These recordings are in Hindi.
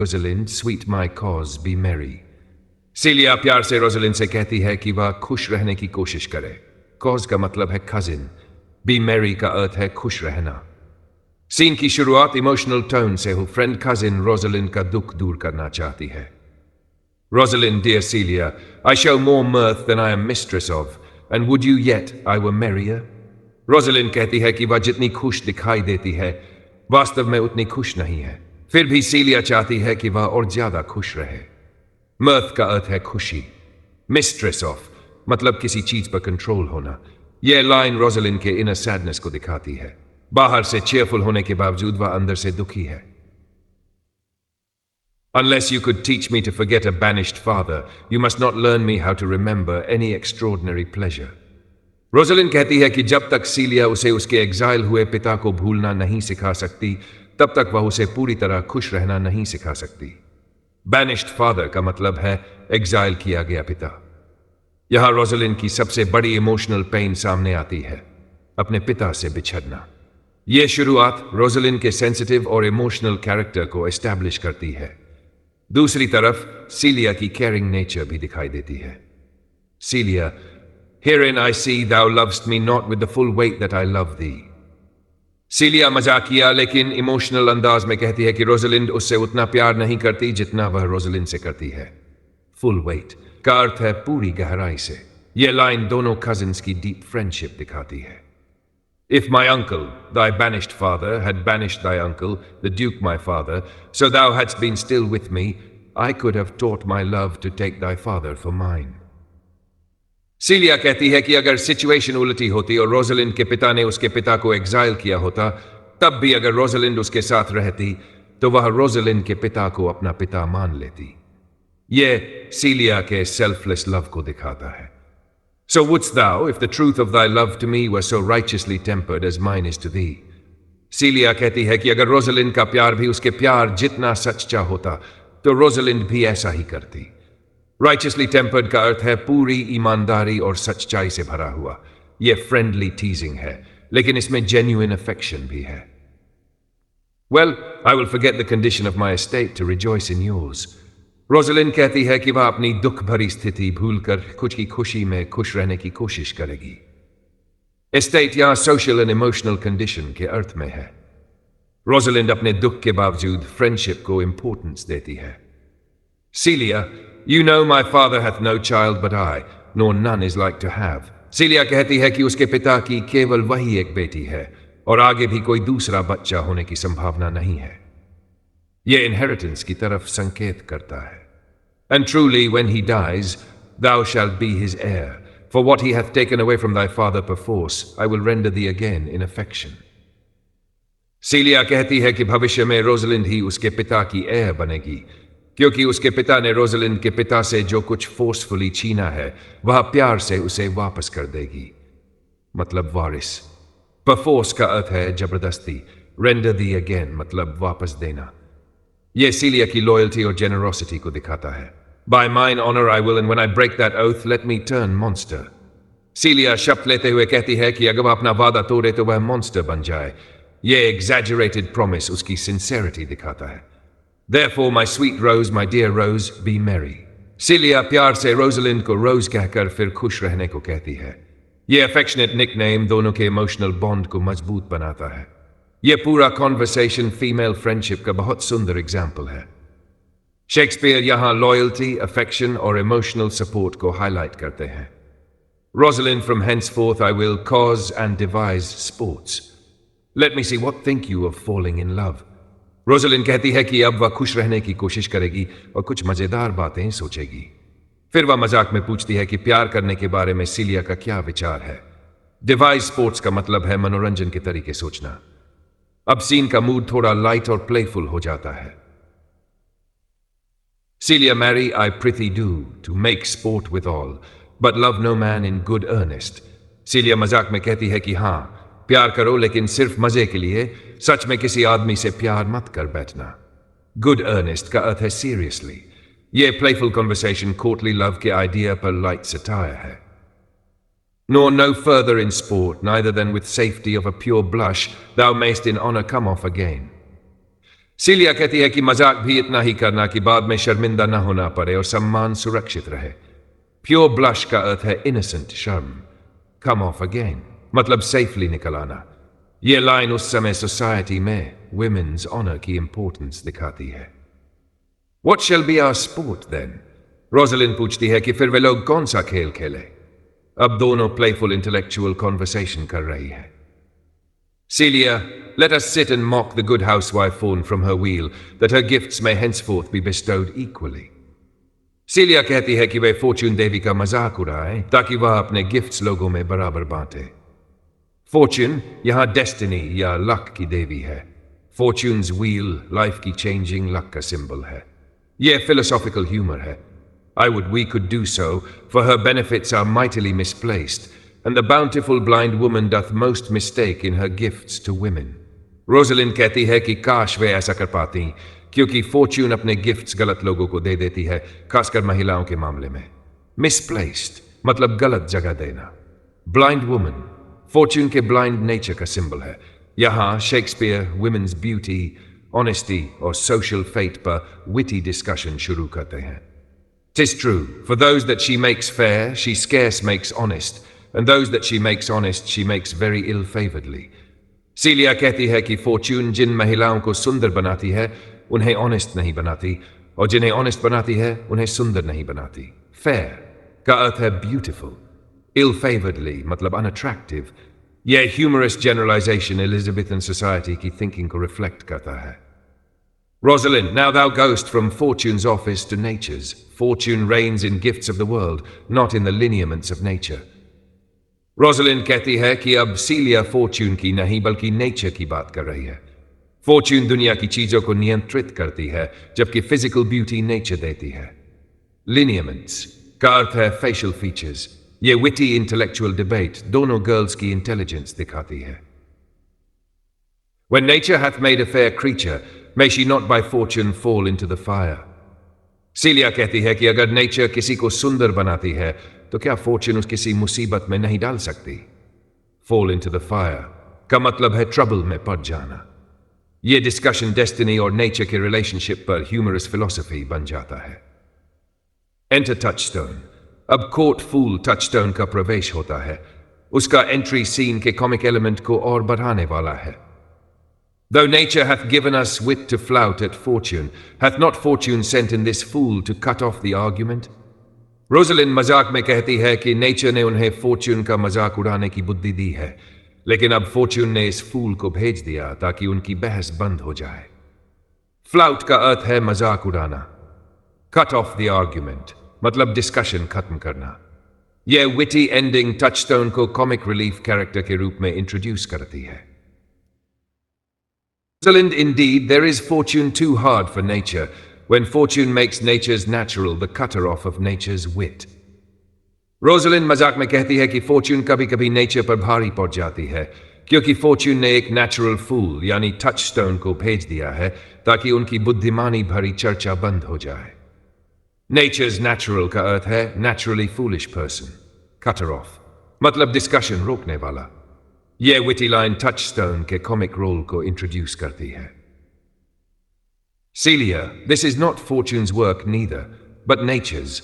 Rosalind, sweet my coz be merry. Celia प्यार से रोजलिंड से कहती है कि वह खुश रहने की कोशिश करे। कॉज का मतलब है कजिन, बी मैरी का अर्थ है खुश रहना। सीन की शुरुआत इमोशनल टोन से हो। फ्रेंड कजिन रोजलिंड का दुख दूर करना चाहती है। Rosalind, dear Celia, I show more mirth than I am mistress of, and would you yet I were merrier? Rosalind कहती है कि वह जितनी खुश दिखाई देती है, वास्तव में उतनी खुश नहीं है। फिर भी सीलिया चाहती है कि वह और ज्यादा खुश रहे। mirth का अर्थ है खुशी। mistress of मतलब किसी चीज पर कंट्रोल होना। यह लाइन रोजलिंड के इनर सैडनेस को दिखाती है। बाहर से चेयरफुल होने के बावजूद वह अंदर से दुखी है। Unless you could teach me to forget a banished father, you must not learn me how to remember any extraordinary pleasure. Rosalind कहती है कि जब तक सीलिया उसे उसके एग्जाइल हुए पिता को भूलना नहीं सिखा सकती, तब तक वह उसे पूरी तरह खुश रहना नहीं सिखा सकती। बैनिश्ड फादर का मतलब है एग्जाइल किया गया पिता। यहां रोजलिंड की सबसे बड़ी इमोशनल पेन सामने आती है, अपने पिता से बिछड़ना। यह शुरुआत रोजलिंड के सेंसिटिव और इमोशनल कैरेक्टर को एस्टैब्लिश करती है। दूसरी तरफ सीलिया की केयरिंग नेचर भी दिखाई देती है। सीलिया, herein I see thou lovest me not with the full weight that I love thee. सीलिया मजाकिया लेकिन इमोशनल अंदाज में कहती है कि रोजलिंड उससे उतना प्यार नहीं करती जितना वह रोजलिंड से करती है। फुल वेट का अर्थ है पूरी गहराई से। यह लाइन दोनों कजिन्स की डीप फ्रेंडशिप दिखाती है। If my uncle, thy banished father, had banished thy uncle, the duke my father, so thou hadst been still with me, I could have taught my love to take thy father for mine. सीलिया कहती है कि अगर सिचुएशन उल्टी होती और रोजलिंड के पिता ने उसके पिता को एग्जाइल किया होता, तब भी अगर रोजलिंड उसके साथ रहती, तो वह रोजलिंड के पिता को अपना पिता मान लेती। यह सीलिया के सेल्फलेस लव को दिखाता है। So wouldst thou, if the truth of thy love to me were so righteously tempered as mine is to thee? सीलिया कहती है कि अगर रोजलिंड का प्यार भी उसके प्यार जितना सच्चा होता, तो रोजलिंड भी ऐसा ही करती। Righteously tempered का अर्थ है पूरी ईमानदारी और सच्चाई से भरा हुआ। यह फ्रेंडली टीजिंग है, लेकिन इसमें genuine affection भी है। Well, I will forget the condition of my estate to rejoice in yours. Rosalind कहती है कि वह अपनी दुख भरी स्थिति भूलकर खुद की खुशी में खुश रहने की कोशिश करेगी। एस्टेट यहां सोशल एंड इमोशनल कंडीशन के अर्थ में है। रोजलिंड अपने दुख के बावजूद फ्रेंडशिप को इंपॉर्टेंस देती है। सीलिया, you know my father hath no child but I, nor none is like to have. सीलिया कहती है कि उसके पिता की केवल वही एक बेटी है और आगे भी कोई दूसरा बच्चा होने की संभावना नहीं है। यह इनहेरिटेंस की तरफ संकेत करता है। And truly, when he dies, thou shalt be his heir. For what he hath taken away from thy father perforce, I will render thee again in affection. सीलिया कहती है कि भविष्य में रोजलिंड ही उसके पिता की हेयर बनेगी, क्योंकि उसके पिता ने रोजलिंड के पिता से जो कुछ फोर्सफुली छीना है, वह प्यार से उसे वापस कर देगी। मतलब वारिस। परफोर्स का अर्थ है जबरदस्ती। रेंडर दी अगेन मतलब वापस देना। यह सीलिया की लॉयल्टी और जेनरोसिटी को दिखाता है। By mine honor I will, and when I break that oath, let me turn monster. सीलिया शपथ लेते हुए कहती है कि अगर वह अपना वादा तोड़े तो वह मॉन्स्टर बन जाए। यह एग्जैजरेटेड प्रॉमिस उसकी सिंसेरिटी दिखाता है। Therefore, my sweet rose, my dear rose, be merry. सीलिया प्यार से रोजलिंड को रोज कहकर फिर खुश रहने को कहती है। यह अफेक्शनेट निकनेम दोनों के इमोशनल बॉन्ड को मजबूत बनाता है। यह पूरा कॉन्वर्सेशन फीमेल फ्रेंडशिप का बहुत सुंदर एग्जाम्पल है। शेक्सपियर यहां लॉयल्टी, अफेक्शन और इमोशनल सपोर्ट को हाईलाइट करते हैं। Rosalind, from henceforth I will cause and devise sports. Let me see what think you of falling in love. Rosalind कहती है कि अब वह खुश रहने की कोशिश करेगी और कुछ मजेदार बातें सोचेगी। फिर वह मजाक में पूछती है कि प्यार करने के बारे में सीलिया का क्या विचार है। डिवाइस स्पोर्ट्स का मतलब है मनोरंजन के तरीके सोचना। अब सीन का मूड थोड़ा लाइट और प्लेफुल हो जाता है। Celia, marry, I prithee do, to make sport withal, but love no man in good earnest. सीलिया मजाक में कहती है कि हाँ, प्यार करो लेकिन सिर्फ मजे के लिए, सच में किसी आदमी से प्यार मत कर बैठना। Good earnest का अर्थ है seriously. यह playful conversation courtly love के आइडिया पर light satire है। Nor no further in sport, neither than with safety of a pure blush, thou mayst in honor come off again. सीलिया कहती है कि मजाक भी इतना ही करना कि बाद में शर्मिंदा ना होना पड़े और सम्मान सुरक्षित रहे। प्योर ब्लश का अर्थ है इनोसेंट शर्म। कम ऑफ अगेन मतलब सेफली निकल आना। यह लाइन उस समय सोसाइटी में विमेन्स ऑनर की इंपॉर्टेंस दिखाती है। What shall be our sport then? Rosalind पूछती है कि फिर वे लोग कौन सा खेल खेले। अब दोनों प्लेफुल इंटेलेक्चुअल कॉन्वर्सेशन कर रही है। Celia, let us sit and mock the good housewife fallen from her wheel, that her gifts may henceforth be bestowed equally. Celia कहती है कि वे फॉर्च्यून देवी का मजाक उड़ाए ताकि वह अपने गिफ्ट्स लोगों में बराबर बांटे। फॉर्च्यून यहां डेस्टिनी या लक की देवी है। फॉर्च्यून्स व्हील लाइफ की चेंजिंग लक का सिंबल है। यह फिलोसॉफिकल ह्यूमर है। I would we could do so, for her benefits are mightily misplaced, and the bountiful blind woman doth most mistake in her gifts to women. Rosalind कहती है कि काश वे ऐसा कर पाती, क्योंकि फॉर्च्यून अपने गिफ्ट्स गलत लोगों को दे देती है, खासकर महिलाओं के मामले में। मिसप्लेस्ड मतलब गलत जगह देना। ब्लाइंड वुमन फॉर्च्यून के ब्लाइंड नेचर का सिंबल है। यहाँ शेक्सपियर वुमेन्स ब्यूटी, ऑनेस्टी और सोशल फेट पर विटी डिस्कशन शुरू करते हैं। 'Tis true, for those that she makes fair, she scarce makes honest, and those that she makes honest, she makes very ill-favoredly. सीलिया कहती है कि फॉर्च्यून जिन महिलाओं को सुंदर बनाती है, उन्हें ऑनेस्ट नहीं बनाती, और जिन्हें ऑनेस्ट बनाती है, उन्हें सुंदर नहीं बनाती। फेयर का अर्थ है ब्यूटिफुल, ill-favoredly मतलब अनअट्रैक्टिव। यह ह्यूमरस जनरलाइजेशन एलिजाबेथन सोसाइटी की थिंकिंग को रिफ्लेक्ट करता है। Rosalind, now thou goest from Fortune's office to Nature's. Fortune reigns in gifts of the world, not in the lineaments of nature. Rosalind कहती है कि अब सीलिया फॉर्च्यून की नहीं बल्कि नेचर की बात कर रही है। फॉर्च्यून दुनिया की चीजों को नियंत्रित करती है, जबकि फिजिकल ब्यूटी नेचर देती है। लिनियमेंट्स का अर्थ है फेशियल फीचर्स। ये विटी इंटेलेक्चुअल डिबेट दोनों गर्ल्स की इंटेलिजेंस दिखाती है। When nature hath made a fair creature, may she not by fortune fall into the fire. सीलिया कहती है कि अगर नेचर किसी को सुंदर बनाती है तो क्या फॉर्च्यून उस किसी मुसीबत में नहीं डाल सकती। Fall into the fire का मतलब है ट्रबल में पड़ जाना। यह डिस्कशन डेस्टिनी और नेचर के रिलेशनशिप पर ह्यूमरस फिलॉसफी बन जाता है। Enter touchstone. अब कोर्ट फूल टचस्टोन का प्रवेश होता है। उसका एंट्री सीन के कॉमिक एलिमेंट को और बढ़ाने वाला है। Though nature hath given us wit to flout at fortune, hath not fortune sent in this fool to cut off the argument? Rosalind मजाक में कहती है कि नेचर ने उन्हें फॉर्च्यून का मजाक उड़ाने की बुद्धि दी है, लेकिन अब फॉर्च्यून ने इस फूल को भेज दिया ताकि उनकी बहस बंद हो जाए। फ्लाउट का अर्थ है मजाक उड़ाना। कट ऑफ द आर्ग्यूमेंट मतलब डिस्कशन खत्म करना। यह विटी एंडिंग टचस्टोन को कॉमिक रिलीफ कैरेक्टर के रूप में इंट्रोड्यूस करती है। Rosalind, indeed, there is fortune too hard for nature, when fortune makes nature's natural the cutter off of nature's wit. Rosalind मजाक में कहती है कि फॉर्च्यून कभी कभी नेचर पर भारी पड़ जाती है, क्योंकि फॉर्च्यून ने एक नेचुरल फूल यानी टचस्टोन को भेज दिया है ताकि उनकी बुद्धिमानी भरी चर्चा बंद हो जाए। नेचर्स नेचुरल का अर्थ है naturally foolish person. Cutter of मतलब डिस्कशन रोकने वाला। यह विटी लाइन टचस्टोन के कॉमिक रोल को इंट्रोड्यूस करती है। Celia, this is not fortune's work neither, but nature's,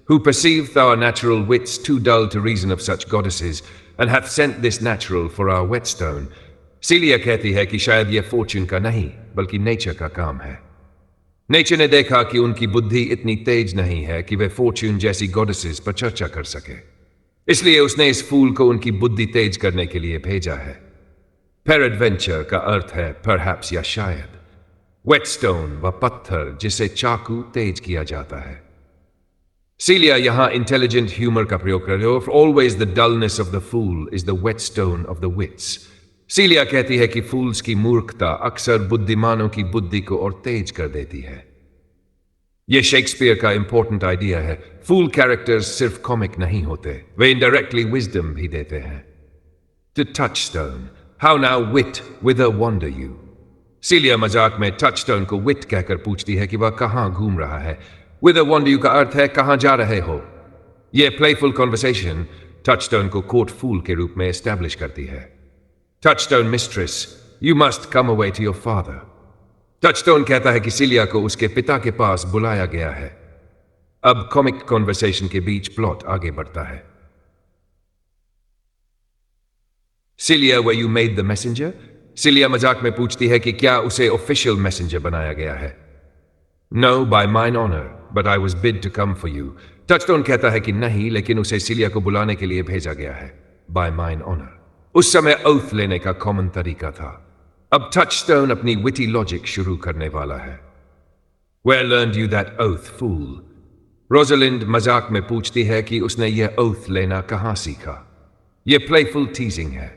who perceiveth our natural wits too dull to reason of such goddesses, and hath sent this natural for our whetstone. Celia कहती है कि शायद यह फॉर्च्यून का नहीं बल्कि नेचर का काम है। नेचर ने देखा कि उनकी बुद्धि इतनी तेज नहीं है कि वे फॉर्च्यून जैसी गॉडेसेस पर चर्चा कर सके, इसलिए उसने इस फूल को उनकी बुद्धि तेज करने के लिए भेजा है। पेरएडवेंचर का अर्थ है परहैप्स या शायद। वेटस्टोन व पत्थर जिसे चाकू तेज किया जाता है। सीलिया यहां इंटेलिजेंट ह्यूमर का प्रयोग कर रहे हो। Always the dullness of the fool is the whetstone of the wits. Celia कहती है कि फूल्स की मूर्खता अक्सर बुद्धिमानों की बुद्धि को और तेज कर देती है। यह शेक्सपियर का इंपॉर्टेंट आइडिया है। फूल कैरेक्टर्स सिर्फ कॉमिक नहीं होते, वे इनडायरेक्टली विजडम भी देते हैं। To Touchstone, how now wit whither wander you? Celia मजाक में टचस्टोन को विट कहकर पूछती है कि वह कहां घूम रहा है। whither wander you का अर्थ है कहां जा रहे हो। यह प्लेफुल कॉन्वर्सेशन टचस्टोन को कोर्ट फूल के रूप में एस्टैब्लिश करती है। Touchstone mistress, you must come away to your father. Touchstone कहता है कि सिलिया को उसके पिता के पास बुलाया गया है। अब कॉमिक कॉन्वर्सेशन के बीच प्लॉट आगे बढ़ता है। Cilia, were you made the messenger? Cilia मजाक में पूछती है कि क्या उसे ऑफिशियल मैसेंजर बनाया गया है। No, by mine honour, but I was bid to come for you. Touchstone कहता है कि नहीं, लेकिन उसे सिलिया को बुलाने के लिए भेजा गया है। बाय माइन ऑनर उस समय ओथ लेने का कॉमन तरीका था। अब टचस्टोन अपनी विटी लॉजिक शुरू करने वाला है। Where learned you that oath, fool? Rosalind मजाक में पूछती है कि उसने यह ओथ लेना कहां सीखा। यह प्लेफुल टीजिंग है।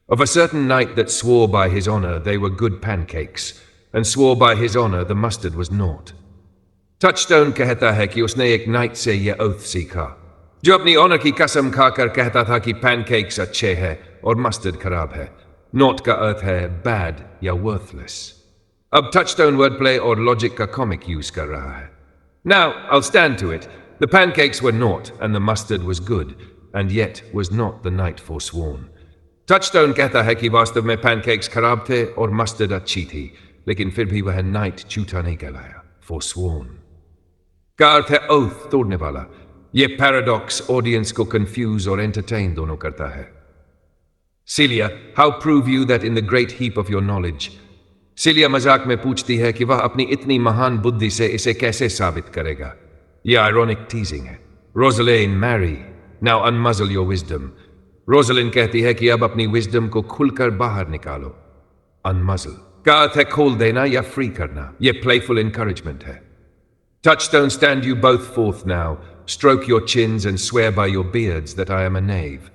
Of a certain knight that swore by his honor they were good pancakes, and swore by his honor the mustard was naught. Touchstone कहता है कि उसने एक नाइट से यह ओथ सीखा, जो अपनी ऑनर की कसम खाकर कहता था कि पैनकेक्स अच्छे हैं और मस्टर्ड खराब है। नॉट का अर्थ है बैड या वर्थलेस। अब टचस्टोन वर्ड प्ले और लॉजिक का कॉमिक यूज कर रहा है। Now, I'll stand to it. The pancakes were naught and the mustard was good, and yet was not the night forsworn. Touchstone कहता है कि वास्तव में पैनकेक्स खराब थे और मस्टर्ड अच्छी थी, लेकिन फिर भी वह नाइट झूठा नहीं कहलाया। forsworn का अर्थ है ओथ, तोड़ने वाला। यह पैराडॉक्स ऑडियंस को कंफ्यूज और एंटरटेन दोनों करता है। Cilia, how prove you that in the great heap of your knowledge? Cilia मजाक में पूछती है कि वह अपनी इतनी महान बुद्धि से इसे कैसे साबित करेगा। यह आयरॉनिक टीजिंग है। Rosalind, marry, now unmuzzle your wisdom. Rosalind कहती है कि अब अपनी विजडम को खुलकर बाहर निकालो। अनमजल का अर्थ है खोल देना या फ्री करना। यह प्लेफुल इंकरेजमेंट है। Touchstone, stand you both forth now, stroke your chins and swear by your beards that I am a knave.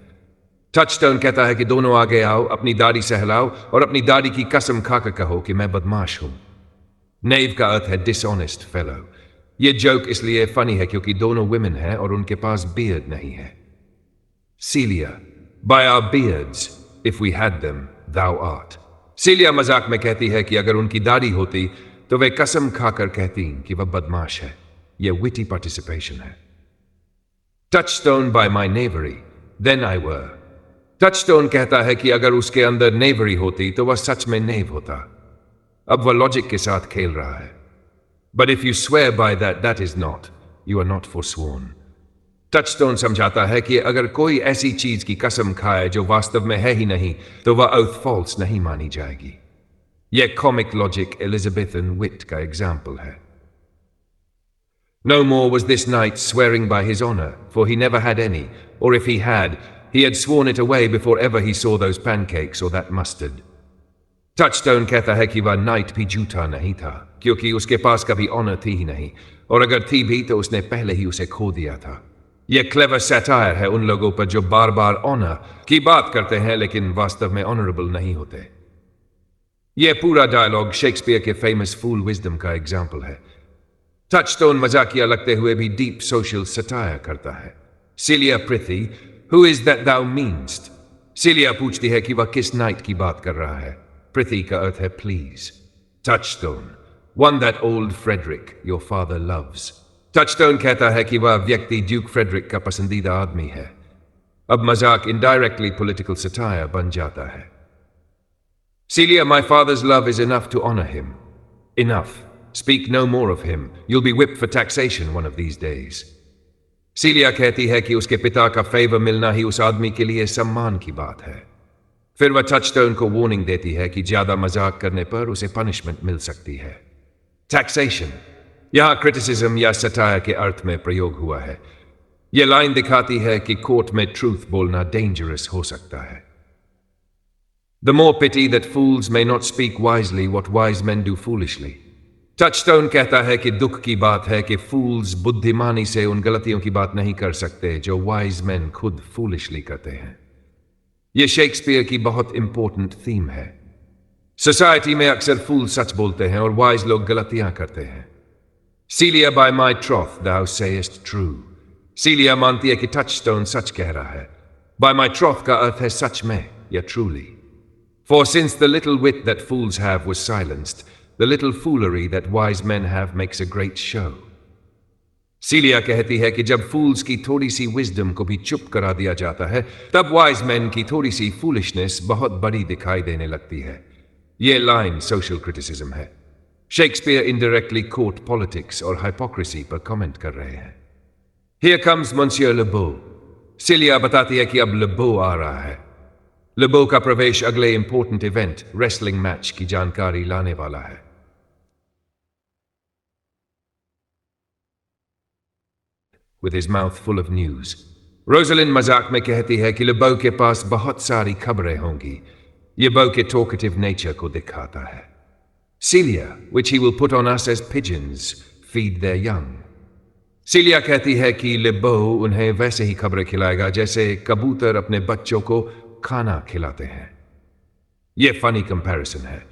Touchstone कहता है कि दोनों आगे आओ, अपनी दाढ़ी सहलाओ और अपनी दाढ़ी की कसम खाकर कहो कि मैं बदमाश हूं। Knave का अर्थ है dishonest fellow। ये जोक इसलिए फनी है क्योंकि दोनों women हैं और उनके पास beard नहीं है। Celia, by our beards, if we had them, thou art. Celia मजाक में कहती है कि अगर उनकी दाढ़ी होती तो वे कसम खाकर कहती कि वह बदमाश है। यह विटी पार्टिसिपेशन है। Touchstone, by my knavery, then I were. Touchstone कहता है कि अगर उसके अंदर नेवरी होती तो वह सच में नेव होता। अब वह लॉजिक के साथ खेल रहा है। But if you swear by that, that is not, you are not forsworn। Touchstone समझाता है कि अगर कोई ऐसी चीज की कसम खाए जो वास्तव में है ही नहीं, तो वह ओथ फॉल्स नहीं मानी जाएगी। यह कॉमिक लॉजिक एलिजाबेथन विट का एग्जाम्पल है। No more was this knight swearing by his honor, for he never had any, or if he had sworn it away before ever he saw those pancakes or that mustard. Touchstone कहता है कि वह नाइट भी झूठा नहीं था, क्योंकि उसके पास कभी ऑनर थी ही नहीं, और अगर थी भी तो उसने पहले ही उसे खो दिया था। यह क्लेवर सैटायर है उन लोगों पर जो बार बार ऑनर की बात करते हैं लेकिन वास्तव में ऑनरेबल नहीं होते। यह पूरा डायलॉग शेक्सपियर के फेमस फूल विजडम का एग्जाम्पल है। टचस्टोन मजाकिया लगते हुए भी डीप सोशल सटायर करता है। Celia, prithee, who is that thou mean'st? Celia पूछती है कि वह किस नाइट की बात कर रहा है। प्रिथी का अर्थ है please. Touchstone, one that old Frederick your father loves. Touchstone कहता है कि वह व्यक्ति ड्यूक फ्रेडरिक का पसंदीदा आदमी है। अब मजाक इनडायरेक्टली पॉलिटिकल सटायर बन जाता है। Celia, my father's love is enough to honor him. Enough. Speak no more of him. You'll be whipped for taxation one of these days. Celia कहती है कि उसके पिता का फेवर मिलना ही उस आदमी के लिए सम्मान की बात है। फिर वह टचस्टोन को वार्निंग देती है कि ज्यादा मजाक करने पर उसे पनिशमेंट मिल सकती है। टैक्सेशन यहां क्रिटिसिज्म या सटायर के अर्थ में प्रयोग हुआ है। यह लाइन दिखाती है कि कोर्ट में ट्रूथ बोलना डेंजरस हो सकता है। The more pity that fools may not speak wisely what wise men do foolishly. Touchstone कहता है कि दुख की बात है कि फूल्स बुद्धिमानी से उन गलतियों की बात नहीं कर सकते जो वाइज मैन खुद फूलिशली करते हैं। यह शेक्सपियर की बहुत इंपॉर्टेंट थीम है। सोसाइटी में अक्सर फूल सच बोलते हैं और वाइज लोग गलतियां करते हैं। सीलिया, बाय माई ट्रॉथ दाउ सेयस्ट ट्रू। सीलिया मानती है कि टचस्टोन सच कह रहा है। बाय माई ट्रॉथ का अर्थ है सच में या truly. For since the little wit that fools have was silenced, the little foolery that wise men have makes a great show. सीलिया कहती है कि जब फूल्स की थोड़ी सी विजडम को भी चुप करा दिया जाता है, तब वाइज मैन की थोड़ी सी फूलिशनेस बहुत बड़ी दिखाई देने लगती है। ये लाइन सोशल क्रिटिसिज्म है। शेक्सपियर इनडायरेक्टली कोर्ट पॉलिटिक्स और हाइपोक्रेसी पर कमेंट कर रहे हैं। Here comes Monsieur Lebeau। Cilia बताती है कि अब लेबो आ रहा है। लेबो का प्रवेश अगले इंपॉर्टेंट इवेंट रेसलिंग मैच की जानकारी लाने वाला है। With his mouth full of news, Rosalind मजाक में कहती है कि लेबो के पास बहुत सारी खबरें होंगी। ये बो के टॉकेटिव नेचर को दिखाता है। Celia, which he will put on us as pigeons, feed their young। Celia कहती है कि लेबो उन्हें वैसे ही खबरें खिलाएगा जैसे कबूतर अपने बच्चों को खाना खिलाते हैं। यह फनी कंपैरिजन है।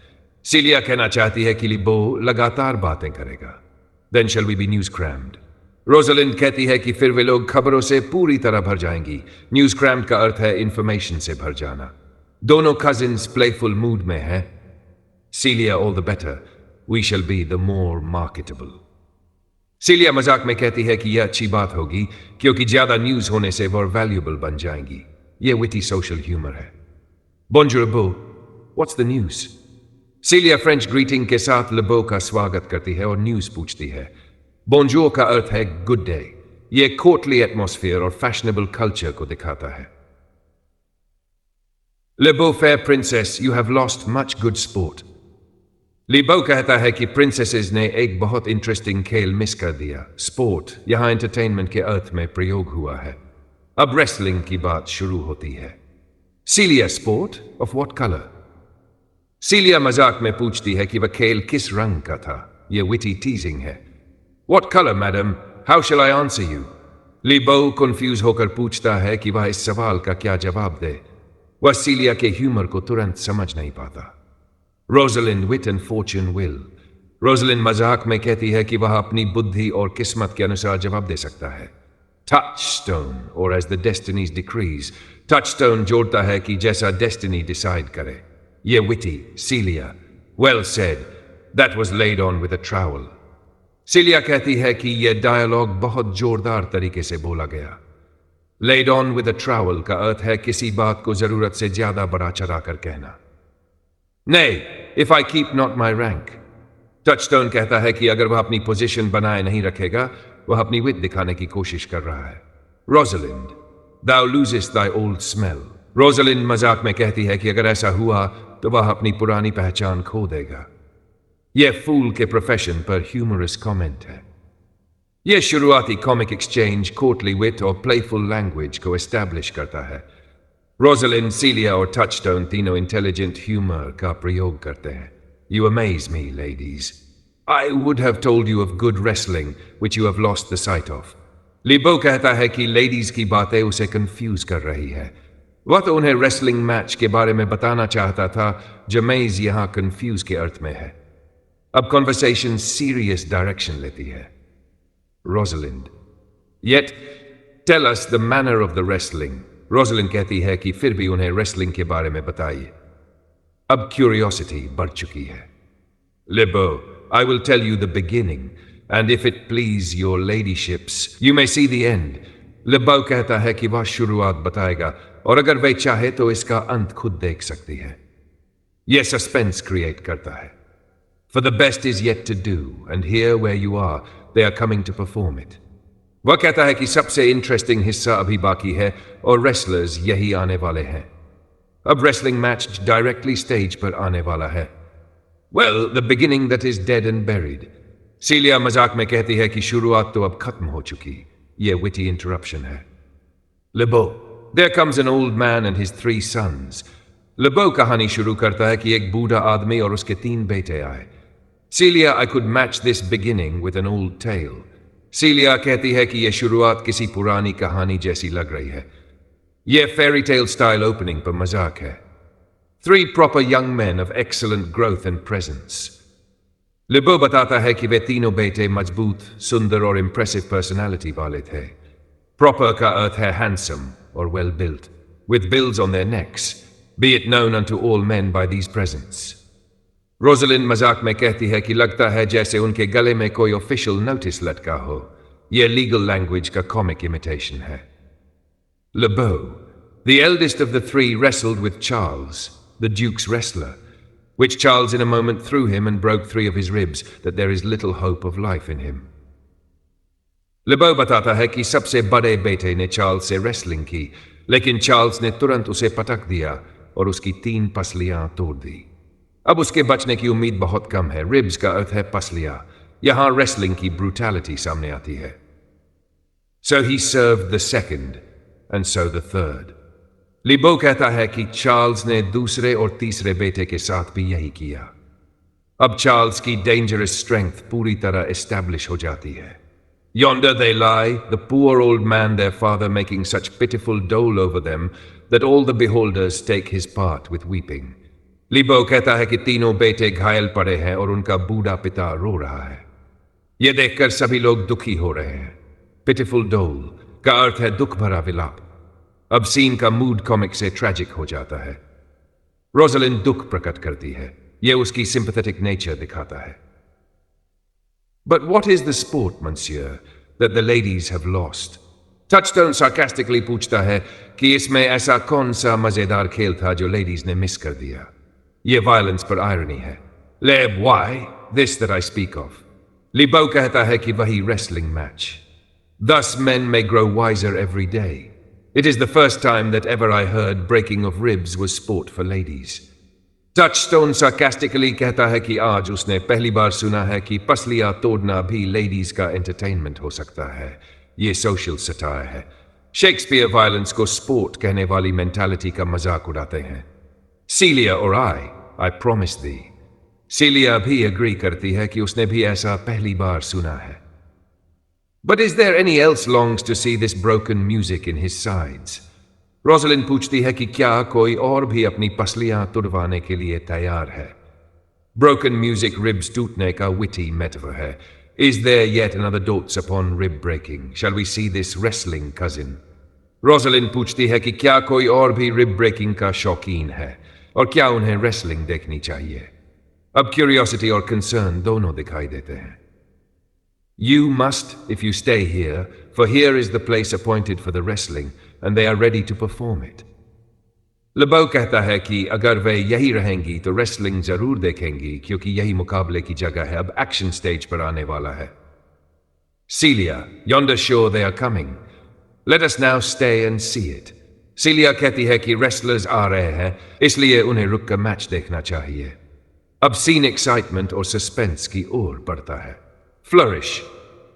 Celia कहना चाहती है कि लेबो लगातार बातें करेगा। Then shall we be news crammed? Rosalind कहती है कि फिर वे लोग खबरों से पूरी तरह भर जाएंगी। न्यूज क्रैम्ड का अर्थ है इंफॉर्मेशन से भर जाना। दोनों कजिन्स प्लेफुल मूड में हैं। Celia, all the better, we shall be the more marketable। Celia मजाक में कहती है कि यह अच्छी बात होगी क्योंकि ज्यादा न्यूज होने से वो वैल्यूएबल बन जाएंगी। यह विटी सोशल ह्यूमर है। Bonjour Lebeau, what's the news? Celia French greeting के साथ लेबो का स्वागत करती है और न्यूज पूछती है। Bonjour का अर्थ है गुड डे। यह कोर्टली एटमॉस्फेयर और फैशनेबल कल्चर को दिखाता है। Lebeau, fair princess, you have lost much good sport। लेबो कहता है कि प्रिंसेसेस ने एक बहुत इंटरेस्टिंग खेल मिस कर दिया। स्पोर्ट यहां एंटरटेनमेंट के अर्थ में प्रयोग हुआ है। अब रेसलिंग की बात शुरू होती है। Celia, sport of what color? Celia मजाक में पूछती है कि वह खेल किस रंग का था। यह विटी टीजिंग है। What color, madam? How shall I answer you? लेबो कंफ्यूज होकर पूछता है कि वह इस सवाल का क्या जवाब दे। वह Celia के ह्यूमर को तुरंत समझ नहीं पाता। Rosalind, wit and fortune will. Rosalind मजाक में कहती है कि वह अपनी बुद्धि और किस्मत के अनुसार जवाब दे सकता है। टचस्टोन और as the destinies decrees. Touchstone जोड़ता है कि जैसा डेस्टिनी डिसाइड करे। यह witty. Celia, well said, that was laid on with a trowel. Celia कहती है कि यह डायलॉग बहुत जोरदार तरीके से बोला गया। Lead on with a travel का अर्थ है किसी बात को जरूरत से ज्यादा बढ़ा चढ़ा कर कहना। Nay, if I keep not my rank। Touchstone कहता है कि अगर वह अपनी पोजीशन बनाए नहीं रखेगा, वह अपनी विट दिखाने की कोशिश कर रहा है। Rosalind, thou losest thy old smell। Rosalind मजाक में कहती है कि अगर ऐसा हुआ तो वह अपनी पुरानी पहचान खो देगा। यह फूल के प्रोफेशन पर ह्यूमरस कमेंट है। यह शुरुआती कॉमिक एक्सचेंज कोर्टली विट और प्लेफुल लैंग्वेज को एस्टैब्लिश करता है। रोजलिन, Celia और टचस्टोन तीनों इंटेलिजेंट ह्यूमर का प्रयोग करते हैं। You amaze me, ladies। I would have told you of good wrestling, which you have lost the sight of। लेबो कहता है कि लेडीज की बातें उसे कंफ्यूज कर रही है। वह तो उन्हें रेसलिंग मैच के बारे में बताना चाहता था जो मेज यहां कंफ्यूज के अर्थ में है। अब कॉन्वर्सेशन सीरियस डायरेक्शन लेती है। Rosalind, Yet tell us the manner of the wrestling। Rosalind कहती है कि फिर भी उन्हें रेसलिंग के बारे में बताइए। अब क्यूरियोसिटी बढ़ चुकी है। लेबो, I will tell you the beginning, and if it please your ladyships, you may see the end। लेबो कहता है कि वह शुरुआत बताएगा और अगर वे चाहे तो इसका अंत खुद देख सकती है। यह सस्पेंस क्रिएट करता है। For the best is yet to do, and here where you are, they are coming to perform it। वह कहता है कि सबसे इंटरेस्टिंग हिस्सा अभी बाकी है और रेसलर्स यही आने वाले हैं। अब रेसलिंग मैच डायरेक्टली स्टेज पर आने वाला है। Well, the beginning that is dead and buried. Celia मजाक में कहती है कि शुरुआत तो अब खत्म हो चुकी। यह विटी इंटरप्शन है। Le Beau, there comes an old man and his 3 sons। लेबो कहानी शुरू करता है कि एक बूढ़ा आदमी और उसके 3 बेटे आए। Celia, I could match this beginning with an old tale। Celia कहती है कि यह शुरुआत किसी पुरानी कहानी जैसी लग रही है। यह फेरी टेल स्टाइल ओपनिंग पर मजाक है। 3 proper young men of excellent growth and presence। लेबो बताता है कि वे तीनों बेटे मजबूत, सुंदर और इंप्रेसिव पर्सनालिटी वाले थे। प्रॉपर का अर्थ है हैंडसम और well built, with bills on their necks, be it known unto all men by these presents। Rosalind मजाक में कहती है कि लगता है जैसे उनके गले में कोई ऑफिशियल नोटिस लटका हो। यह लीगल लैंग्वेज का कॉमिक इमिटेशन है। Lebeau, the eldest of the 3, wrestled with Charles, the Duke's wrestler। which Charles in a moment threw him and broke 3 of his ribs, that there is little hope of life in him. लेबो बताता है कि सबसे बड़े बेटे ने चार्ल्स से रेसलिंग की, लेकिन चार्ल्स ने तुरंत उसे पटक दिया और उसकी 3 पसलियां तोड़ दी। अब उसके बचने की उम्मीद बहुत कम है। रिब्स का अर्थ है पसलियां। यहां रेसलिंग की ब्रूटैलिटी सामने आती है। So he served the second, and so the third. लिबो कहता है कि चार्ल्स ने दूसरे और तीसरे बेटे के साथ भी यही किया। अब चार्ल्स की डेंजरस स्ट्रेंथ पूरी तरह एस्टैब्लिश हो जाती है। Yonder they lie, the poor old man their father making such pitiful dole over them that all the beholders take his part with weeping. लिबो कहता है कि तीनों बेटे घायल पड़े हैं और उनका बूढ़ा पिता रो रहा है। यह देखकर सभी लोग दुखी हो रहे हैं। पिटिफुल डोल का अर्थ है दुख भरा विलाप। अब सीन का मूड कॉमिक से ट्रेजिक हो जाता है। रोजलिन दुख प्रकट करती है। यह उसकी सिंपैथेटिक नेचर दिखाता है। But what is the sport, monsieur, that the ladies have lost? Touchstone sarcastically पूछता है कि इसमें ऐसा कौन सा मजेदार खेल था जो लेडीज ने मिस कर दिया। ये वायलेंस पर आयरनी है। लेब why this that I speak of? लिबो कहता है कि वही wrestling match. Thus men may grow wiser every day. It is the first time that ever I heard breaking of ribs was sport for ladies. Touchstone sarcastically कहता है कि आज उसने पहली बार सुना है कि पसलियां तोड़ना भी लेडीज का एंटरटेनमेंट हो सकता है। ये सोशल सटायर है। शेक्सपियर वायलेंस को स्पोर्ट कहने वाली मेंटालिटी का मजाक उड़ाते हैं। सीलिया और आई प्रॉमिस दी। सीलिया भी एग्री करती है कि उसने भी ऐसा पहली बार सुना है। But is there any else longs to see this broken music in his sides? Rosalind पूछती है कि क्या कोई और भी अपनी पसलियां तुड़वाने के लिए तैयार है। ब्रोकन म्यूजिक रिब्स टूटने का विटी मेटाफर है। Is there yet another dotes upon rib breaking? Shall we see this wrestling, cousin? Rosalind पूछती है कि क्या कोई और भी रिब ब्रेकिंग का शौकीन है और क्या उन्हें रेसलिंग देखनी चाहिए। अब क्यूरियोसिटी और कंसर्न दोनों दिखाई देते हैं। You must, if you stay here, for here is the place appointed for the wrestling, and they are ready to perform it. लिबो कहता है कि अगर वे यही रहेंगी तो रेसलिंग जरूर देखेंगी क्योंकि यही मुकाबले की जगह है। अब एक्शन स्टेज पर आने वाला है। Celia, yonder sure they are coming. Let us now stay and see it. Celia कहती है कि रेसलर्स आ रहे हैं, इसलिए उन्हें रुक कर मैच देखना चाहिए। अब सीन एक्साइटमेंट और सस्पेंस की ओर बढ़ता है। Flourish.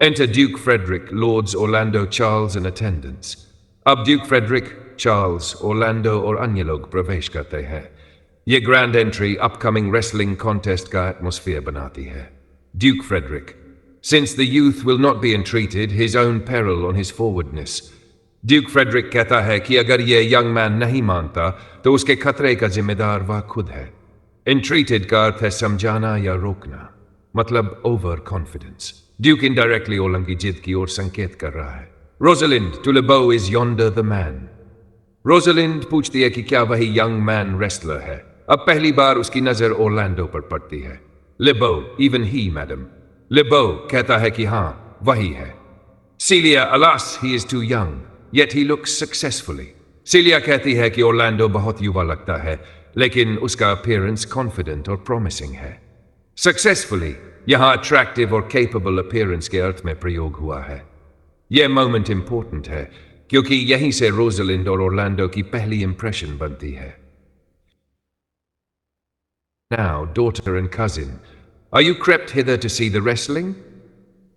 Enter Duke Frederick, Lords Orlando, Charles and attendants. अब ड्यूक फ्रेडरिक, चार्ल्स, ओरलैंडो और अन्य लोग प्रवेश करते हैं। ये grand entry upcoming wrestling contest का एटमॉस्फेयर बनाती है। Duke Frederick, since the youth will not be entreated, his own peril on his forwardness. Duke Frederick कहता है कि अगर ये यंग मैन नहीं मानता तो उसके खतरे का जिम्मेदार वह खुद है। Entreated का अर्थ है समझाना या रोकना, मतलब over confidence. Duke indirectly Olam की जिद की ओर संकेत कर रहा है। Rosalind, to Lebeau is yonder the man. Rosalind पूछती है कि क्या वही यंग मैन रेसलर है। अब पहली बार उसकी नजर ओरलैंडो पर पड़ती है। Lebeau, even he, madam. Lebeau कहता है कि हाँ, वही है। Celia, alas, he is too young, yet he looks successfully. Celia कहती है कि ओरलैंडो बहुत युवा लगता है, लेकिन उसका अपीयरेंस कॉन्फिडेंट और प्रॉमिसिंग है। Successfully, यहाँ अट्रैक्टिव और केपेबल अपीयरेंस के अर्थ में प्रयोग हुआ है। यह मोमेंट इंपॉर्टेंट है क्योंकि यहीं से रोजलिंड और ओरलैंडो की पहली इंप्रेशन बनती है। Now, daughter and cousin, are you crept hither to see the wrestling?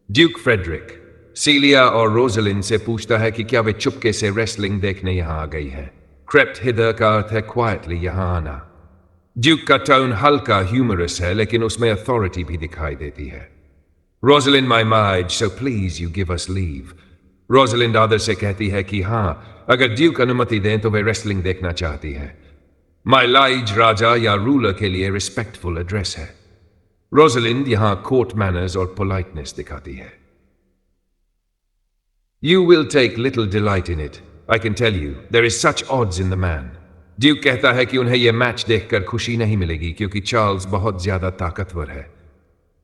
Duke Frederick, Celia और रोजलिंड से पूछता है कि क्या वे चुपके से रेसलिंग देखने यहाँ आ गई है। Crept hither का अर्थ है quietly यहाँ आना। ड्यूक का टोन हल्का ह्यूमरस है लेकिन उसमें अथॉरिटी भी दिखाई देती है। Rosalind, my maid, so please you give us leave. Rosalind आदर से कहती है कि हाँ, अगर ड्यूक अनुमति दें तो वे रेसलिंग देखना चाहती है। My liege राजा या रूलर के लिए रिस्पेक्टफुल एड्रेस है। Rosalind यहाँ कोर्ट मैनर्स और पोलाइटनेस दिखाती है। You will take little delight in it. I can tell you, there is such odds in the man. Duke कहता है कि उन्हें यह मैच देखकर खुशी नहीं मिलेगी क्योंकि चार्ल्स बहुत ज्यादा ताकतवर है।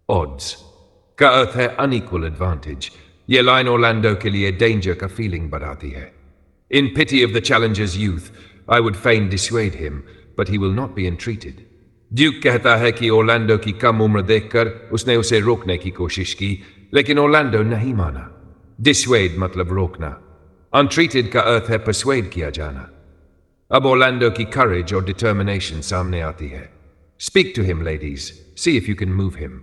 Odds का अर्थ है अनइक्वल एडवांटेज। यह लाइन ओरलैंडो के लिए डेंजर का फीलिंग बढ़ाती है। In pity of the challenger's youth, I would fain dissuade him, but he will not be entreated. Duke कहता है कि ओरलैंडो की कम उम्र देखकर उसने उसे रोकने की कोशिश की, लेकिन ओरलैंडो नहीं माना। डिसवेड मतलब रोकना। अनट्रीटेड का अर्थ है परसुएड किया जाना। अब ओरलैंडो की करेज और डिटर्मिनेशन सामने आती है। Speak to him ladies, see if you can move him.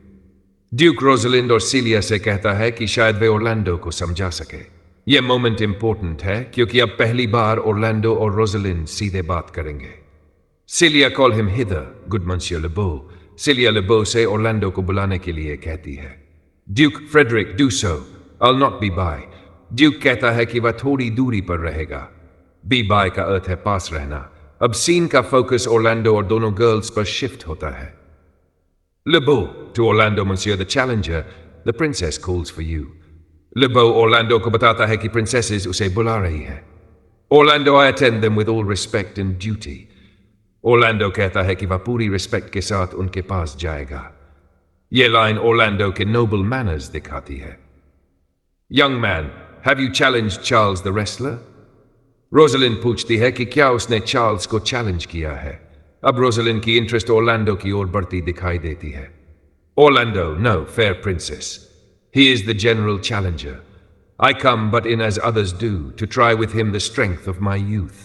Duke Rosalind और सीलिया से कहता है कि शायद वे ओरलैंडो को समझा सके। यह मोमेंट इंपॉर्टेंट है क्योंकि अब पहली बार ओरलैंडो और रोजलिंड सीधे बात करेंगे। सीलिया कॉल हिम हिदर, गुड मॉन्सियर लेबो। सीलिया लेबो से ओरलैंडो को बुलाने के लिए कहती है। Duke Frederick, do so, I will not be by. Duke कहता है कि वह थोड़ी दूरी पर रहेगा। बी बाय का अर्थ है पास रहना। अब सीन का फोकस ओरलैंडो और दोनों गर्ल्स पर शिफ्ट होता है। Le Beau to Orlando, monsieur the challenger, the princess calls for you. Le Beau Orlando को बताता है कि प्रिंसेसेस उसे बुला रही है। Orlando, I attend them with all respect and duty. Orlando कहता है कि वह पूरी रिस्पेक्ट के साथ उनके पास जाएगा। यह लाइन ओरलैंडो के नोबल मैनर्स दिखाती है। Young man, have you challenged Charles the wrestler? Rosalind पूछती है कि क्या उसने चार्ल्स को चैलेंज किया है। अब रोजलिंड की इंटरेस्ट ओरलैंडो की ओर बढ़ती दिखाई देती है। Orlando, no, fair princess, he is the general challenger. I come but in as others do, to try with him the strength of my youth.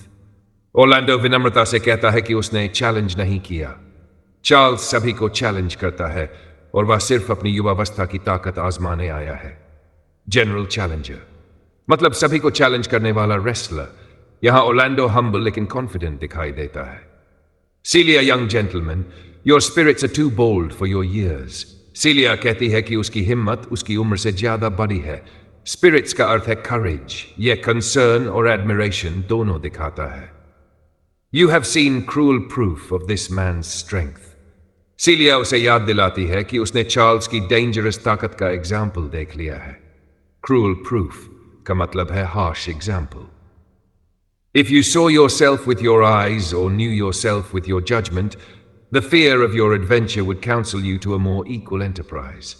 Orlando विनम्रता से कहता है कि उसने चैलेंज नहीं किया। चार्ल्स सभी को चैलेंज करता है और वह सिर्फ अपनी युवावस्था की ताकत आजमाने आया है। जनरल चैलेंजर मतलब सभी को चैलेंज करने वाला रेसलर। यहां ओरलैंडो हम्बल लेकिन कॉन्फिडेंट दिखाई देता है। Celia, young gentleman, your spirits are too bold for your years. Celia कहती है कि उसकी हिम्मत उसकी उम्र से ज्यादा बड़ी है। स्पिरिट्स का अर्थ है करेज। यह कंसर्न और एडमिरेशन दोनों दिखाता है। You have seen cruel proof of this man's strength. सीलिया उसे याद दिलाती है कि उसने चार्ल्स की डेंजरस ताकत का एग्जाम्पल देख लिया है। Cruel proof का मतलब है harsh example. If you saw yourself with your eyes or knew yourself with your judgment, the fear of your adventure would counsel you to a more equal enterprise.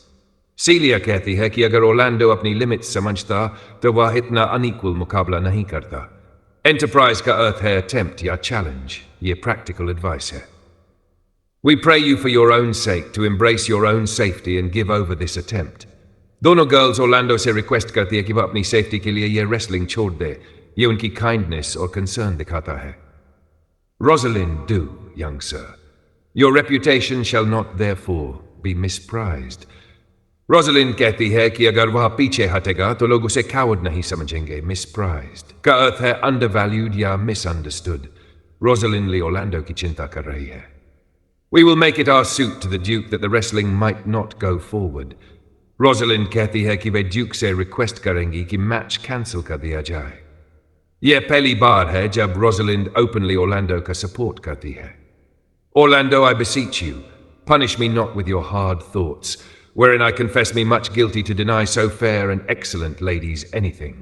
सीलिया कहती है कि अगर ओरलैंडो अपनी लिमिट्स समझता तो वह इतना अनइक्वल मुकाबला नहीं करता। एंटरप्राइज का अर्थ है अटेम्प्ट या चैलेंज। ये प्रैक्टिकल एडवाइस है। We pray you for your own sake to embrace your own safety and give over this attempt. दोनों गर्ल्स ओरलैंडो से रिक्वेस्ट करती है कि वह अपनी सेफ्टी के लिए यह रेसलिंग छोड़ दे। ये उनकी काइंडनेस और कंसर्न दिखाता है। Rosalind, do, young sir. Your reputation shall not therefore be misprized. Rosalind कहती है कि अगर वह पीछे हटेगा तो लोग उसे कावर्ड नहीं समझेंगे। मिसप्राइज्ड का अर्थ है अंडरवैल्यूड या मिसअंडरस्टूड। रोजलिंड ओरलैंडो की चिंता कर रही है। We will make it our suit to the Duke that the wrestling might not go forward. Rosalind कहती है कि वे ड्यूक से रिक्वेस्ट करेंगी कि मैच कैंसिल कर दिया जाए। यह पहली बार है जब रोजलिंड ओपनली ओरलैंडो का सपोर्ट करती है। Orlando, I beseech you, punish me not with your hard thoughts, wherein I confess me much guilty to deny so fair and excellent ladies anything.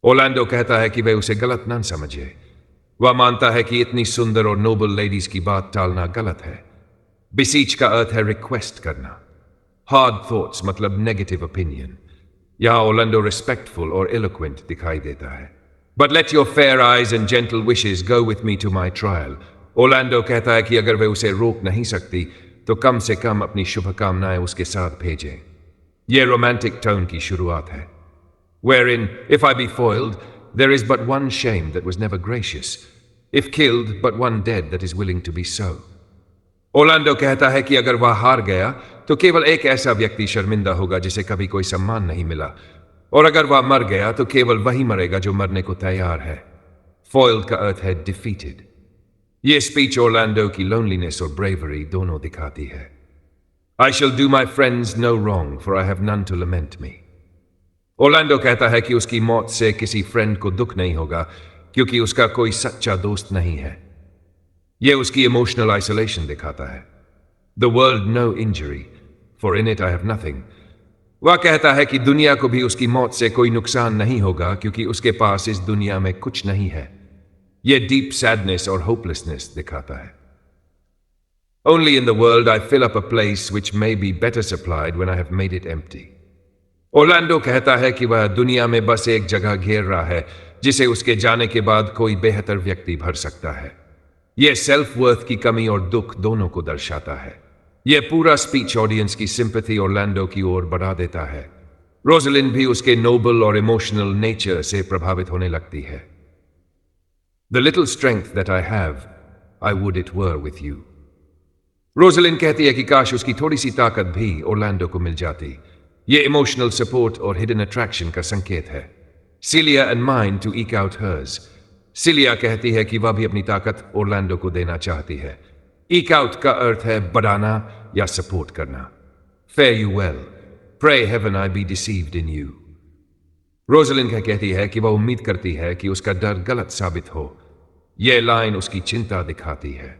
Orlando कहता है कि वे उसे गलत न समझे। वह मानता है कि इतनी सुंदर और नोबल लेडीज की बात टालना गलत है। बिसीच का अर्थ है रिक्वेस्ट करना। हार्ड थॉट्स मतलब नेगेटिव ओपिनियन। यहां ओरलैंडो रिस्पेक्टफुल और एलोक्वेंट दिखाई देता है। But let your fair eyes and gentle wishes go with me to my trial. Orlando कहता है कि अगर वे उसे रोक नहीं सकती तो कम से कम अपनी शुभकामनाएं उसके साथ भेजें। यह रोमांटिक टोन की शुरुआत है। Wherein, if I be foiled, there is but one shame that was never gracious, if killed, but one dead that is willing to be so. Orlando कहता है कि अगर वह हार गया तो केवल एक ऐसा व्यक्ति शर्मिंदा होगा जिसे कभी कोई सम्मान नहीं मिला, और अगर वह मर गया तो केवल वही मरेगा जो मरने को तैयार है। Foiled का अर्थ है defeated। यह स्पीच ओरलैंडो की लोनलीनेस और ब्रेवरी दोनों दिखाती है। I shall do my friends no wrong, for I have none to lament me. Orlando कहता है कि उसकी मौत से किसी फ्रेंड को दुख नहीं होगा क्योंकि उसका कोई सच्चा दोस्त नहीं है। यह उसकी इमोशनल आइसोलेशन दिखाता है। The world no injury, for in it I have nothing. वह कहता है कि दुनिया को भी उसकी मौत से कोई नुकसान नहीं होगा क्योंकि उसके पास इस दुनिया में कुछ नहीं है। यह डीप सैडनेस और होपलेसनेस दिखाता है। Only in the world I fill up a place which may be better supplied when I have made it empty. Orlando कहता है कि वह दुनिया में बस एक जगह घेर रहा है जिसे उसके जाने के बाद कोई बेहतर व्यक्ति भर सकता है। यह सेल्फ वर्थ की कमी और दुख दोनों को दर्शाता है। यह पूरा स्पीच ऑडियंस की सिंपैथी ऑरलैंडो की ओर बढ़ा देता है। रोजलिंड भी उसके नोबल और इमोशनल नेचर से प्रभावित होने लगती है। The little strength that I have, I would it were with you. Rosalind कहती है कि काश उसकी थोड़ी सी ताकत भी ऑरलैंडो को मिल जाती। यह इमोशनल सपोर्ट और हिडन अट्रैक्शन का संकेत है। Celia and mine to eke out hers. Celia कहती है कि वह भी अपनी ताकत ऑरलैंडो को देना चाहती है। ईक आउट का अर्थ है बढ़ाना या सपोर्ट करना। Fare you well, pray heaven I be deceived in you. Rosalind कहती है कि वह उम्मीद करती है कि उसका डर गलत साबित हो। यह लाइन उसकी चिंता दिखाती है।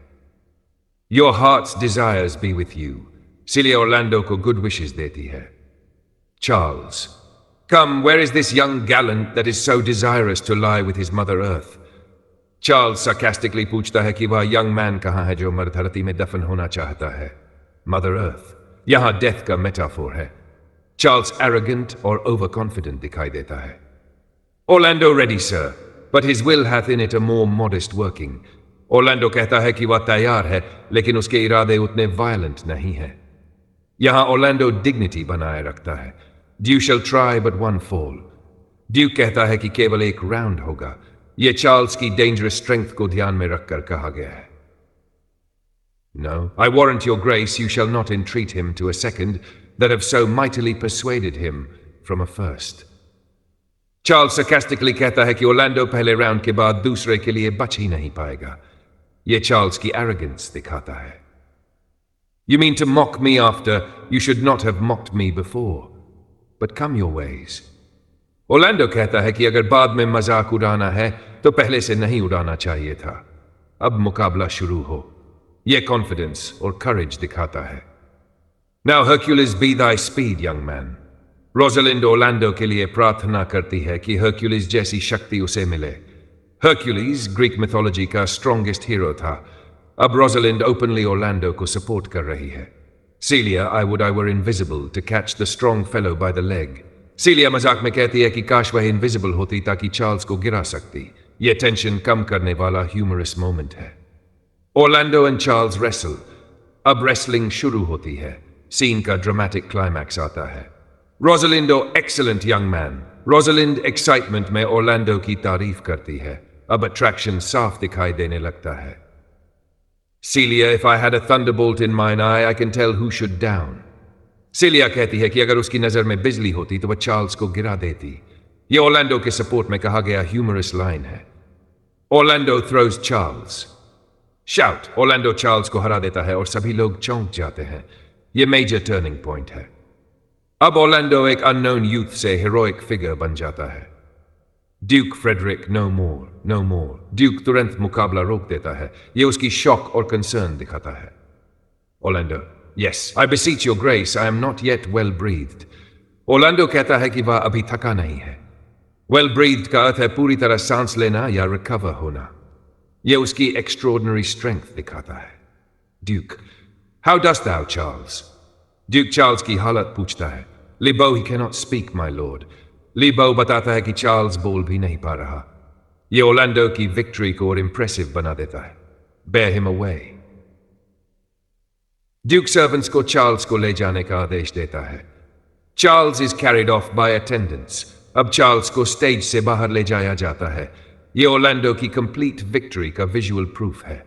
Your hearts desires B with you. Cilia Orlando को गुड विशेस देती है। Charles, come, where is this young gallant that is so desirous to lie with his mother earth? Charles sarcastically पूछता है कि वह यंग मैन कहाँ है जो मर धरती में दफन होना चाहता है। मदर अर्थ यहां डेथ का मेटाफोर है। चार्ल्स एरोगेंट और ओवर कॉन्फिडेंट दिखाई देता है। Orlando ready sir, but his will hath in it a more modest working. Orlando कहता है कि वह तैयार है, लेकिन उसके इरादे उतने वायलेंट नहीं है। यहां ऑरलैंडो डिग्निटी बनाए रखता है। You shall try but one fall. Duke कहता है कि केवल एक राउंड होगा। यह चार्ल्स की डेंजरस स्ट्रेंथ को ध्यान में रखकर कहा गया है। No, I warrant your grace you shall not entreat him to a second that have so mightily persuaded him from a first. Charles sarcastically कहता है कि ऑरलैंडो पहले राउंड के बाद दूसरे के लिए बच ही नहीं पाएगा। यह चार्ल्स की एरोगेंस दिखाता है। You mean to mock me after you should not have mocked me before, but come your ways. Orlando कहता है कि अगर बाद में मजाक उड़ाना है तो पहले से नहीं उड़ाना चाहिए था। अब मुकाबला शुरू हो। यह कॉन्फिडेंस और करेज दिखाता है। Now Hercules be thy speed, young man. Rosalind Orlando के लिए प्रार्थना करती है कि हर्क्यूलिस जैसी शक्ति उसे मिले। हर्क्यूलिस ग्रीक मिथोलॉजी का स्ट्रॉन्गेस्ट हीरो था। अब रोजलिंड ओपनली ऑरलैंडो को सपोर्ट कर रही है। सीलिया, I would I were invisible to catch the strong fellow by the leg. सीलिया मजाक में कहती है कि काश वह इनविजिबल होती ताकि चार्ल्स को गिरा सकती। यह टेंशन कम करने वाला ह्यूमरस मोमेंट है। Orlando and Charles wrestle. अब रेसलिंग शुरू होती है। सीन का ड्रामेटिक क्लाइमैक्स आता है। Rosalind O excellent young man. Rosalind excitement में ऑरलैंडो की तारीफ करती है। अब अट्रैक्शन साफ दिखाई देने लगता है। सीलिया, if I had a thunderbolt in mine eye, I can tell who should down. सीलिया कहती है कि अगर उसकी नजर में बिजली होती तो वह चार्ल्स को गिरा देती। यह ऑरलैंडो के सपोर्ट में कहा गया ह्यूमरस लाइन है। Orlando throws Charles. Shout. Orlando Charles को हरा देता है और सभी लोग चौंक जाते हैं। यह मेजर टर्निंग पॉइंट है। अब ऑरलैंडो एक अननोन यूथ से हीरोइक फिगर बन जाता है। ड्यूक फ्रेडरिक, नो मोर, नो मोर। ड्यूक तुरंत मुकाबला रोक देता है। यह उसकी शॉक और कंसर्न दिखाता है। Orlando, Yes, I beseech your grace, I am not yet well breathed. Orlando कहता है कि वह अभी थका नहीं है। Well breathed का अर्थ है पूरी तरह सांस लेना या रिकवर होना। यह उसकी एक्स्ट्रॉर्डिनरी स्ट्रेंथ दिखाता है। Duke, How dost thou, Charles? Duke Charles की हालत पूछता है। लिबो, he cannot speak, my lord. लिबो बताता है कि चार्ल्स बोल भी नहीं पा रहा। यह ऑरलैंडो की विक्ट्री को और इंप्रेसिव बना देता है। Bear him away. Duke servants को चार्ल्स को ले जाने का आदेश देता है। Charles is carried off by attendants. अब चार्ल्स को स्टेज से बाहर ले जाया जाता है। यह ऑरलैंडो की कंप्लीट विक्ट्री का विजुअल प्रूफ है।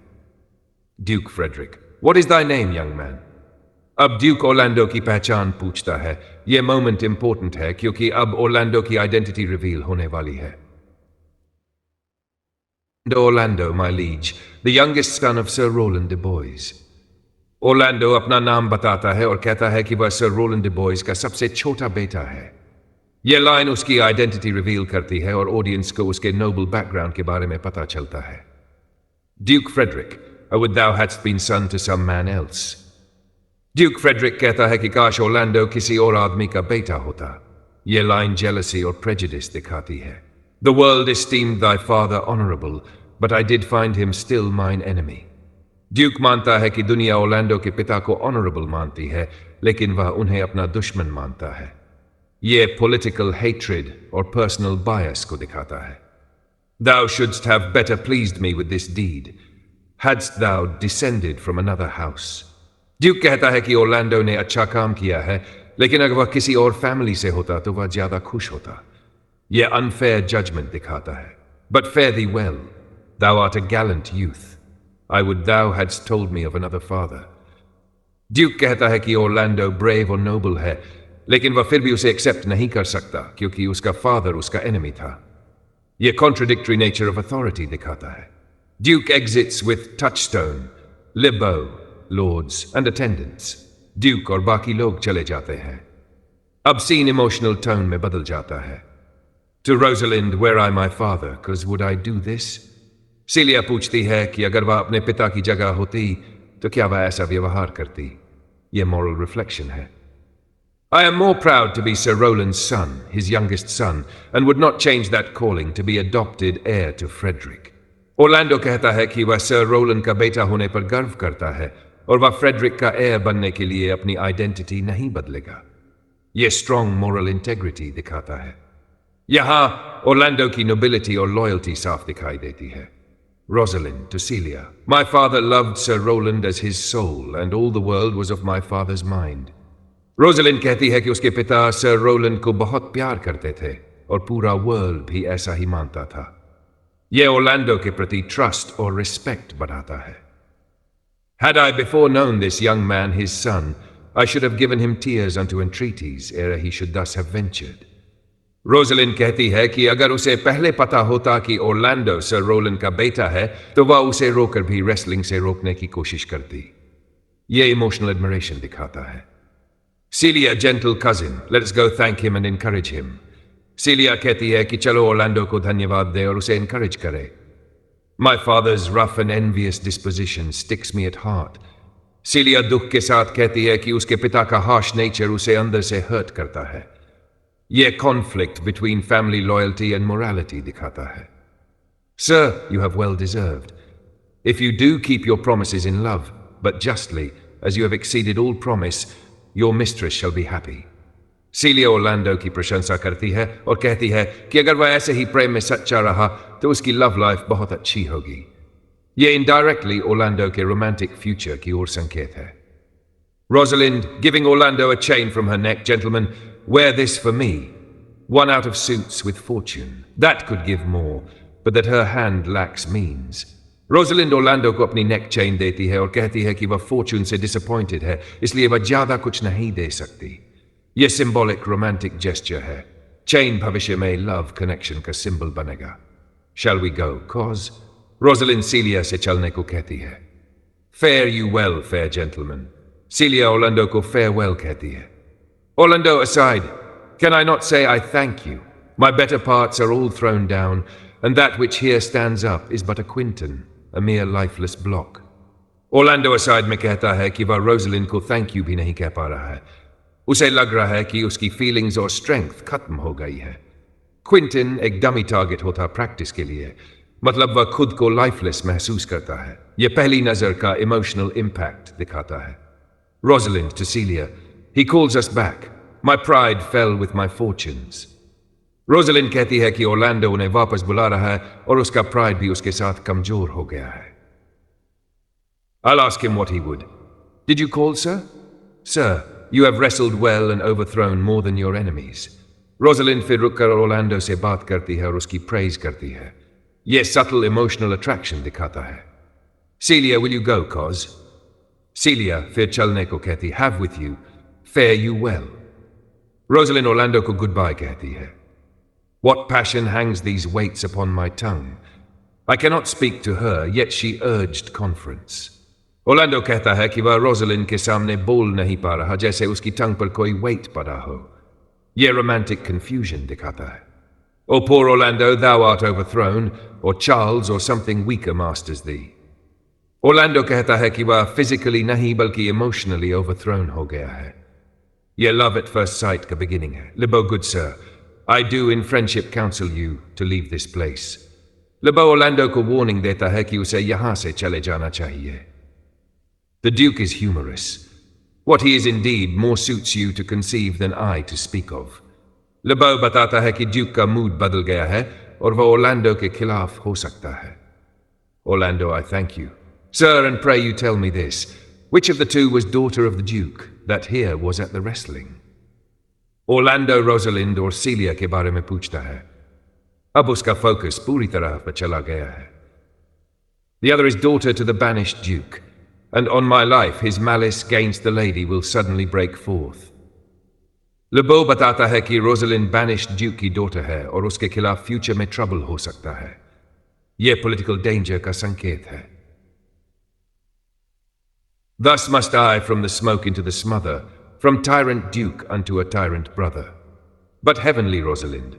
Duke Frederick, what is thy name, young man? अब ड्यूक ऑरलैंडो की पहचान पूछता है। यह मोमेंट इंपॉर्टेंट है क्योंकि अब ऑरलैंडो की आइडेंटिटी रिवील होने वाली है। Orlando, my liege, the youngest son of Sir Rowland de Boys. Orlando अपना नाम बताता है और कहता है कि वह सर रोलैंड डे बॉयज का सबसे छोटा बेटा है। यह लाइन उसकी आइडेंटिटी रिवील करती है और ऑडियंस को उसके नोबल बैकग्राउंड के बारे में पता चलता है। Duke Frederick, I would thou hadst been son to some man else. Duke Frederick कहता है कि काश ऑरलैंडो किसी और आदमी का बेटा होता। यह लाइन जेलसी और प्रेजुडिस दिखाती है। The world esteemed thy father honorable, but I did find him still mine enemy. Duke मानता है कि दुनिया ऑरलैंडो के पिता को ऑनरेबल मानती है, लेकिन वह उन्हें अपना दुश्मन मानता है। यह पॉलिटिकल हेट्रेड और पर्सनल बायस को दिखाता है। Thou shouldst have better pleased me with this deed. Hadst thou descended from another house? Duke कहता है कि ओरलैंडो ने अच्छा काम किया है, लेकिन अगर वह किसी और फैमिली से होता तो वह ज्यादा खुश होता। यह अनफेयर जजमेंट दिखाता है। But fare thee well. Thou art a gallant youth. I would thou hadst told me of another father. Duke कहता है कि ओरलैंडो ब्रेव और नोबल है, लेकिन वह फिर भी उसे एक्सेप्ट नहीं कर सकता क्योंकि उसका फादर उसका एनिमी था। यह कॉन्ट्रडिक्टरी नेचर ऑफ अथॉरिटी दिखाता है। ड्यूक एग्जिट्स विथ टचस्टोन, लिबो, लॉर्ड्स एंड अटेंडेंट्स। ड्यूक और बाकी लोग चले जाते हैं। अब सीन इमोशनल टोन में बदल जाता है। To Rosalind, where are my father, because would I do this? Celia पूछती है कि अगर वह अपने पिता की जगह होती तो क्या वह ऐसा व्यवहार करती। यह मॉरल रिफ्लेक्शन है। I am more proud to be Sir Roland's son, his youngest son, and would not change that calling to be adopted heir to Frederick. Orlando कहता है कि वह सर रोलैंड का बेटा होने पर गर्व करता है और वह फ्रेडरिक का हेयर बनने के लिए अपनी आइडेंटिटी नहीं बदलेगा। यह स्ट्रॉन्ग मोरल इंटेग्रिटी दिखाता है। यहां ओरलैंडो की नोबिलिटी और लॉयल्टी साफ दिखाई देती है। Rosalind to Celia. My father loved Sir Roland as his soul, and all the world was of my father's mind. Rosalind कहती है कि उसके पिता सर रोलैंड को बहुत प्यार करते थे और पूरा वर्ल्ड भी ऐसा ही मानता था। यह ओरलैंडो के प्रति ट्रस्ट और रिस्पेक्ट बढ़ाता है। Had I before known this young man his son, I should have given him tears unto entreaties ere he should thus have ventured. Rosalind कहती है कि अगर उसे पहले पता होता कि ओरलैंडो सर रोलैंड का बेटा है तो वह उसे रोकर भी रेसलिंग से रोकने की कोशिश करती। यह इमोशनल एडमिरेशन दिखाता है। Celia, gentle cousin, let us go thank him and encourage him. Celia कहती है कि चलो ओरलैंडो को धन्यवाद दे और उसे encourage करे। My father's rough and envious disposition sticks me at heart. Celia दुख के साथ कहती है कि उसके पिता का harsh nature उसे अंदर से hurt करता है। यह conflict between family loyalty and morality दिखाता है। Sir, you have well deserved. If you do keep your promises in love, but justly, as you have exceeded all promise, your mistress shall be happy. Celia Orlando की प्रशंसा करती है और कहती है कि अगर वह ऐसे ही प्रेम में सच्चा रहा तो उसकी लव लाइफ बहुत अच्छी होगी। यह इनडायरेक्टली ओरलैंडो के रोमांटिक फ्यूचर की ओर संकेत है। Rosalind, giving Orlando a chain from her neck, gentlemen, wear this for me. One out of suits with fortune. That could give more, but that her hand lacks means. Rosalind Orlando को अपनी नेक चेन देती है और कहती है कि वह फॉर्चून से डिसअपॉइंटेड है, इसलिए वह ज्यादा कुछ नहीं दे सकती। यह सिंबॉलिक रोमांटिक जेस्चर है। चेन भविष्य में लव कनेक्शन का सिंबल बनेगा। Shall we go coz? Rosalind Celia से चलने को कहती है। Fare you well, fair gentleman. Celia Orlando को फेयरवेल कहती है। Orlando aside, can I not say I thank you? My better parts are all thrown down, and that which here stands up is but a Quinton, a mere lifeless block. Orlando aside में कहता है कि वह रोजलिंड को थैंक यू भी नहीं कह पा रहा है। उसे लग रहा है कि उसकी फीलिंग्स और स्ट्रेंथ खत्म हो गई है। क्विंटन एक डमी टारगेट होता प्रैक्टिस के लिए, मतलब वह खुद को लाइफलेस महसूस करता है। यह पहली नजर का इमोशनल इम्पैक्ट दिखाता है। Rosalind to Celia, he calls us back. My pride fell with my fortunes. Rosalind कहती है कि ओरलैंडो उन्हें वापस बुला रहा है और उसका प्राइड भी उसके साथ कमजोर हो गया है। I'll ask him what he would. Did you call, sir? Sir, you have wrestled well and overthrown more than your enemies. Rosalind फिर रुककर ओरलैंडो से बात करती है और उसकी praise करती है। यह subtle emotional attraction दिखाता है। Celia, will you go, cause? Celia फिर चलने को कहती, have with you, fare you well. Rosalind Orlando को goodbye कहती है। What passion hangs these weights upon my tongue? I cannot speak to her, yet she urged conference. Orlando कहता है कि वह रोजलिंड के सामने बोल नहीं पा रहा, जैसे उसकी टंग पर कोई वेट पड़ा हो। यह रोमांटिक कंफ्यूजन दिखाता है। O poor Orlando, thou art overthrown, or Charles or something weaker masters thee. Orlando कहता है कि वह फिजिकली नहीं बल्कि इमोशनली ओवरथ्रोन हो गया है। यह लव एट फर्स्ट साइट का बिगिनिंग है। Le Beau, good sir, I do in friendship counsel you to leave this place. Le Beau Orlando को वार्निंग देता है कि उसे यहां से चले जाना चाहिए। The Duke is humorous. What he is indeed more suits you to conceive than I to speak of. लिबो बताता है कि ड्यूक का मूड बदल गया है और वह ओरलैंडो के खिलाफ हो सकता है। Orlando, I thank you. Sir, and pray you tell me this. Which of the two was daughter of the Duke that here was at the wrestling? Orlando, Rosalind और Celia के बारे में पूछता है। अब उसका फोकस पूरी तरह पर चला गया है। The other is daughter to the banished Duke, and on my life his malice against the lady will suddenly break forth. Lebeau बताता है कि Rosalind banished Duke की daughter है और उसके खिलाफ फ्यूचर में ट्रबल हो सकता है। यह पॉलिटिकल डेंजर का संकेत है। Thus must I from the smoke into the smother, from tyrant Duke unto a tyrant brother. But heavenly Rosalind,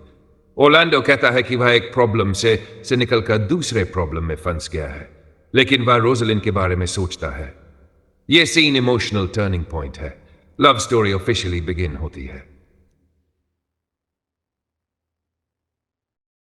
Orlando कहता है कि वह एक प्रॉब्लम से निकलकर दूसरे प्रॉब्लम में फंस गया है, लेकिन वह रोजलिंड के बारे में सोचता है। यह सीन इमोशनल टर्निंग पॉइंट है। लव स्टोरी ऑफिशियली बिगिन होती है।